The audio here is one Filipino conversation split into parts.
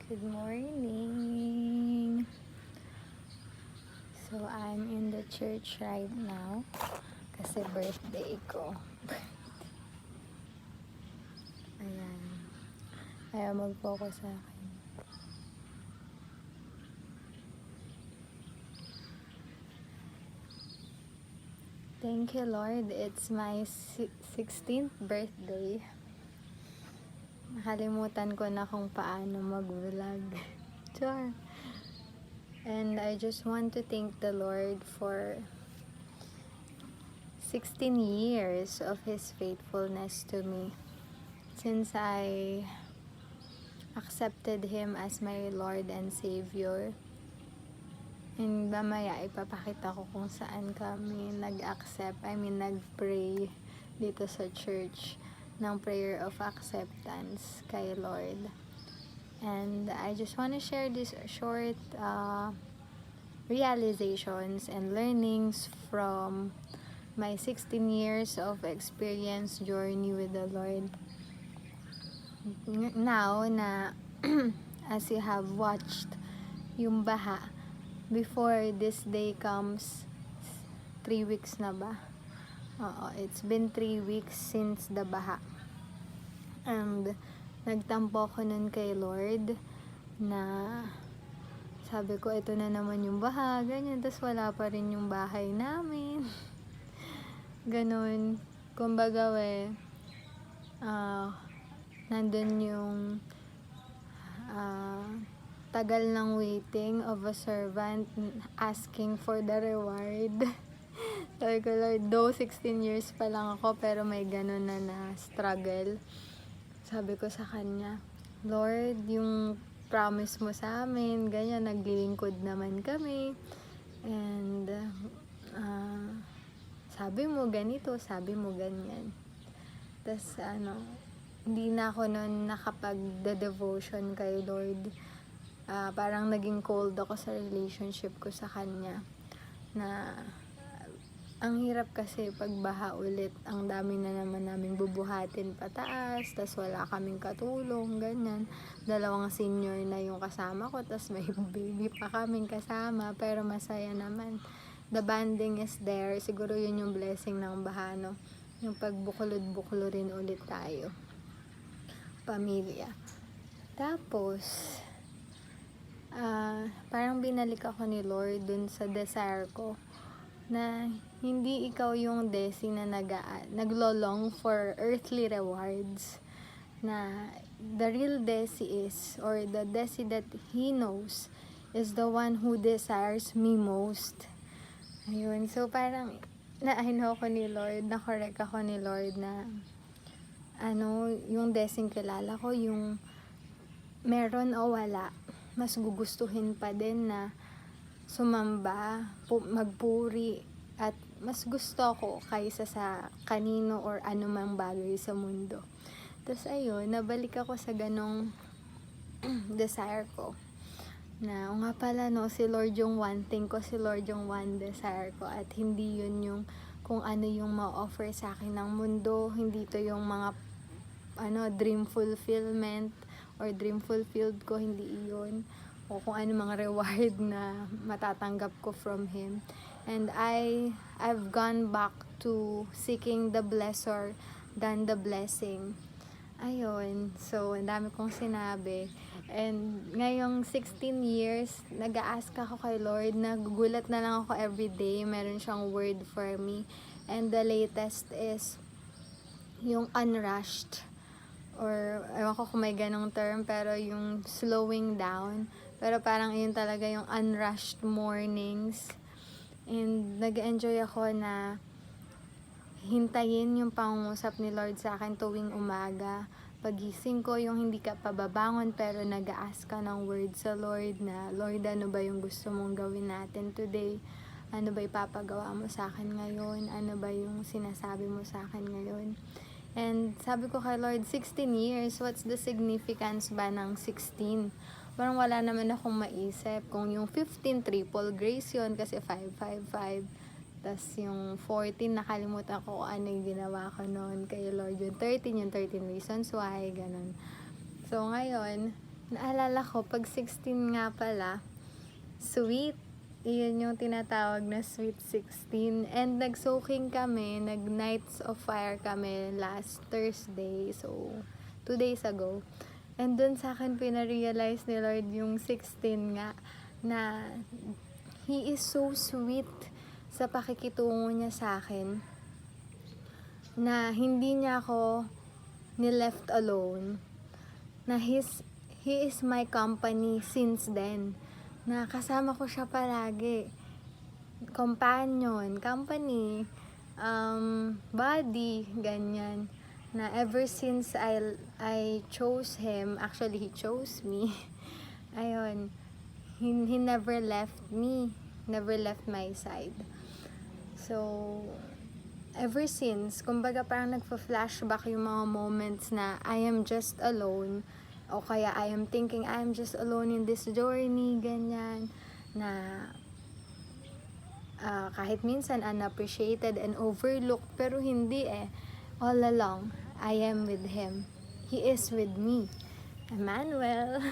Good morning. So, I'm in the church right now kasi birthday ko. Ayan. Ayaw mag-focus sa akin. Thank you, Lord. It's my 16th birthday. Nakalimutan ko na kung paano mag-vlog. Char. And I just want to thank the Lord for 16 years of His faithfulness to me. Since I accepted Him as my Lord and Savior. And mamaya ipapakita ko kung saan kami nag-pray dito sa church ng prayer of acceptance kay Lord. And I just want to share this short realizations and learnings from my 16 years of experience journey with the Lord. Now na as you have watched yung baha, before this day comes, 3 weeks na ba? Oo, it's been 3 weeks since the baha. And nagtampo ko nun kay Lord na sabi ko, ito na naman yung baha, ganyan. Tapos wala pa rin yung bahay namin. Ganon. Kumbaga nandun yung tagal ng waiting of a servant asking for the reward. Sabi ko, Lord, though 16 years pa lang ako, pero may ganun na struggle. Sabi ko sa Kanya, Lord, yung promise mo sa amin, ganyan, naglilingkod naman kami. And, sabi mo ganito, sabi mo ganyan. Tapos, hindi na ako nun nakapag-devotion kay Lord. Parang naging cold ako sa relationship ko sa Kanya. Na, ang hirap kasi pagbaha ulit, ang dami na naman namin bubuhatin pataas, tas wala kaming katulong, ganyan. 2 senior na yung kasama ko, tas may baby pa kaming kasama, pero masaya naman. The bonding is there, siguro yun yung blessing ng baha, no? Yung pagbuklod-buklo rin ulit tayo. Pamilya. Tapos, parang binalik ako ni Lord dun sa desire ko na hindi ikaw yung desi na naglolong for earthly rewards, na the real desi is, or the desi that He knows is the one who desires me most. Ayun, so parang na-ano ko ni Lord, na-correct ako ni Lord na yung desing kilala ko, yung meron o wala, mas gugustuhin pa din na sumamba, magpuri, at mas gusto ko kaysa sa kanino or anumang bagay sa mundo. Tapos ayun, nabalik ako sa ganong desire ko. Na, nga pala, no, si Lord yung one thing ko, si Lord yung one desire ko, at hindi yun yung kung ano yung ma-offer sa akin ng mundo, hindi to yung mga dream fulfillment or dream fulfilled ko, hindi iyon, o kung ano mga reward na matatanggap ko from Him. And I've gone back to seeking the blesser than the blessing. Ayun, so ang dami kong sinabi. And ngayong 16 years, nag-a-ask ako kay Lord, nagugulat na lang ako everyday, meron siyang word for me. And the latest is yung unrushed, or ewan ko kung may ganong term, pero yung slowing down. Pero parang yun talaga yung unrushed mornings. And nag-enjoy ako na hintayin yung pangungusap ni Lord sa akin tuwing umaga. Pagising ko, yung hindi ka pababangon pero nag-a-ask ka ng word sa Lord na, Lord, ano ba yung gusto mong gawin natin today? Ano ba ipapagawa mo sa akin ngayon? Ano ba yung sinasabi mo sa akin ngayon? And sabi ko kay Lord, 16 years, what's the significance ba ng 16? Parang wala naman akong maisip. Kung yung 15, triple grace yun kasi 555. Tapos yung 14, nakalimutan ko kung ano yung ginawa ko noon kay Lord. Yung 13 reasons why, ganun. So ngayon, Naalala ko, pag 16 nga pala, sweet. Iyon yung tinatawag na sweet 16. And nag-soaking kami, nag-nights of fire kami last Thursday. So, 2 days ago. And dun sa akin pinarealize ni Lord yung 16 nga, na He is so sweet sa pakikitungo niya sa akin. Na hindi niya ako ni-left alone. Na He is my company since then. Na kasama ko siya palagi. Companion, company, buddy, ganyan. Na ever since I chose him, actually he chose me. Ayun, he never left me, never left my side. So, ever since, kumbaga parang nagpa-flashback yung mga moments na I am just alone, o kaya I am thinking I am just alone in this journey, ganyan, na kahit minsan unappreciated and overlooked, pero hindi all along, I am with Him. He is with me. Emmanuel.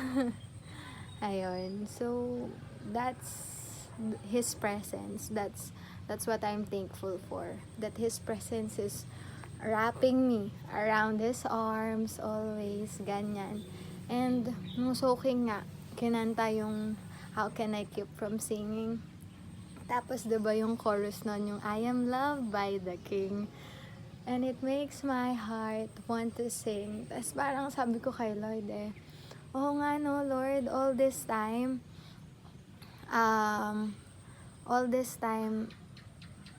Ayun. So, that's His presence. That's what I'm thankful for. That His presence is wrapping me around His arms always, ganyan. And nung soaking nga, kinanta yung How Can I Keep From Singing. Tapos diba yung chorus nun, yung I am loved by the King. And it makes my heart want to sing. Tapos parang sabi ko kay Lord oo nga no Lord, all this time,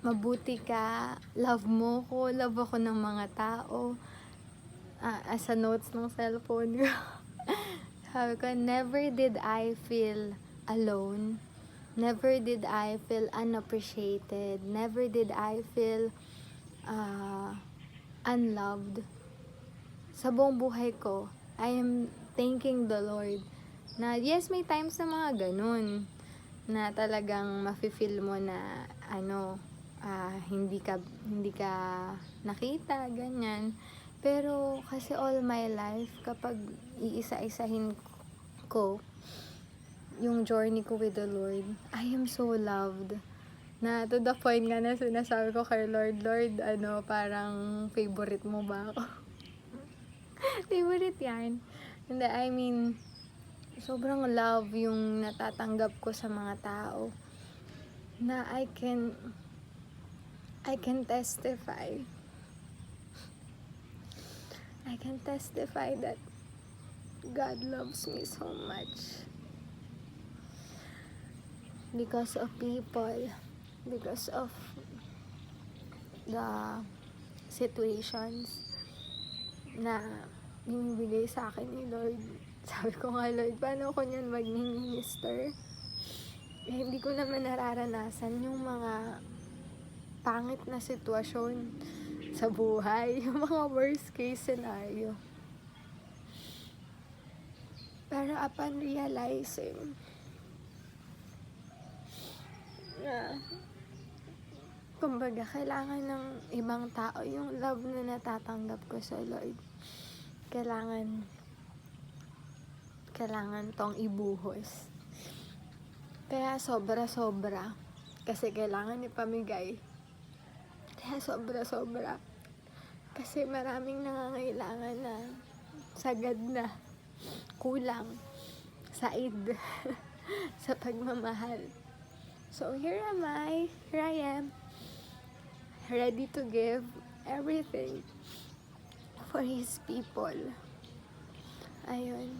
mabuti ka, love mo ko, love ako ng mga tao. As a notes ng cellphone ko. Sabi ko, never did I feel alone. Never did I feel unappreciated. Never did I feel unloved. Sa buong buhay ko, I am thanking the Lord. Na yes, may times na mga ganun. Na talagang mafe-feel mo na hindi ka nakita, ganyan. Pero kasi all my life, kapag iisa-isahin ko yung journey ko with the Lord, I am so loved. Na to the point nga na sinasabi ko kay Lord, parang favorite mo ba ako? Favorite yan. And I mean, sobrang love yung natatanggap ko sa mga tao. Na I can testify. I can testify that God loves me so much. Because of people. Because of the situations na binibigay sa akin ni Lord. Sabi ko nga, Lord, paano ko niyan maging minister? Hindi ko naman nararanasan yung mga pangit na sitwasyon sa buhay. Yung mga worst case scenario. Pero upon realizing na kumbaga kailangan ng ibang tao yung love na natatanggap ko sa Lord. Kailangan tong ibuhos. Kaya sobra-sobra. Kasi kailangan ipamigay. Kaya sobra-sobra. Kasi maraming nangangailangan na sagad na kulang said sa pagmamahal. So here I am, ready to give everything for His people. Ayun.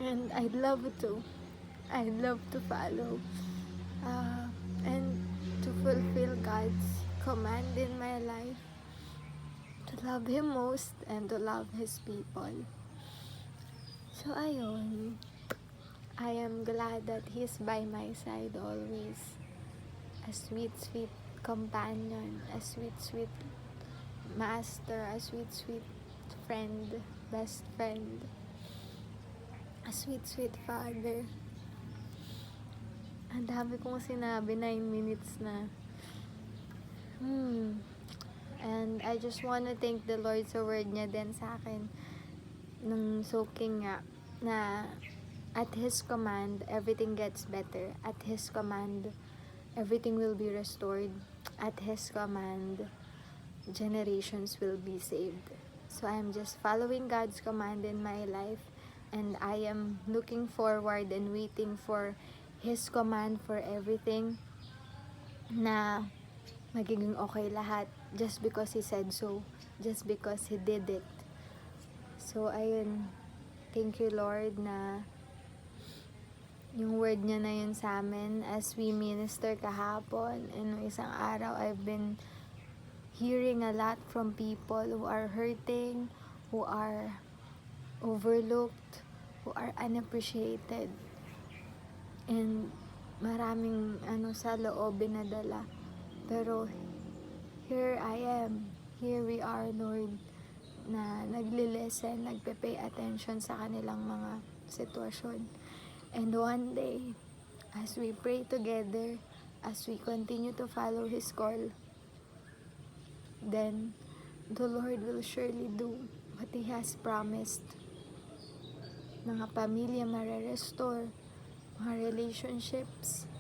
And I'd love to follow and to fulfill God's command in my life, to love Him most and to love His people. So ayun, I am glad that He's by my side always. A sweet, sweet companion, a sweet, sweet master, a sweet, sweet friend, best friend, a sweet, sweet father. Ang dami kong sinabi, 9 minutes na. And I just wanna thank the Lord sa word niya din sa akin. Nung soaking nga, na at His command, everything gets better. At His command, everything will be restored. At His command, generations will be saved. So I'm just following God's command in my life, and I am looking forward and waiting for His command for everything, na magiging okay lahat just because He said so, just because He did it. So ayun, thank you Lord na yung word niya na yun sa amin as we minister kahapon, and nung isang araw I've been hearing a lot from people who are hurting, who are overlooked, who are unappreciated, and maraming sa loob binadala. Pero here I am, here we are Lord, na nagli-listen, nagpe-pay attention sa kanilang mga sitwasyon. And one day, as we pray together, as we continue to follow His call, then the Lord will surely do what He has promised. Mga pamilya mare-restore, mga relationships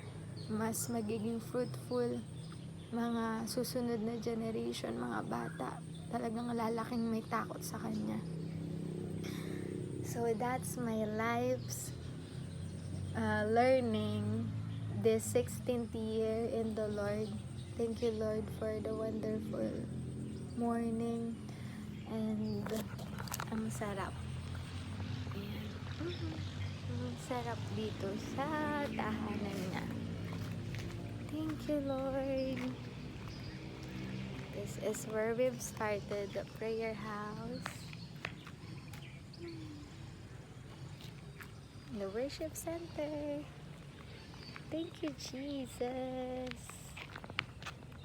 mas magiging fruitful, mga susunod na generation, mga bata talagang lalaking may takot sa Kanya. So that's my life's learning this 16th year in the Lord. Thank you Lord for the wonderful morning, and ang sarap. Ayan. Ang sarap dito sa tahanan niya. Thank you Lord. This is where we've started the prayer house, the worship center. Thank you Jesus.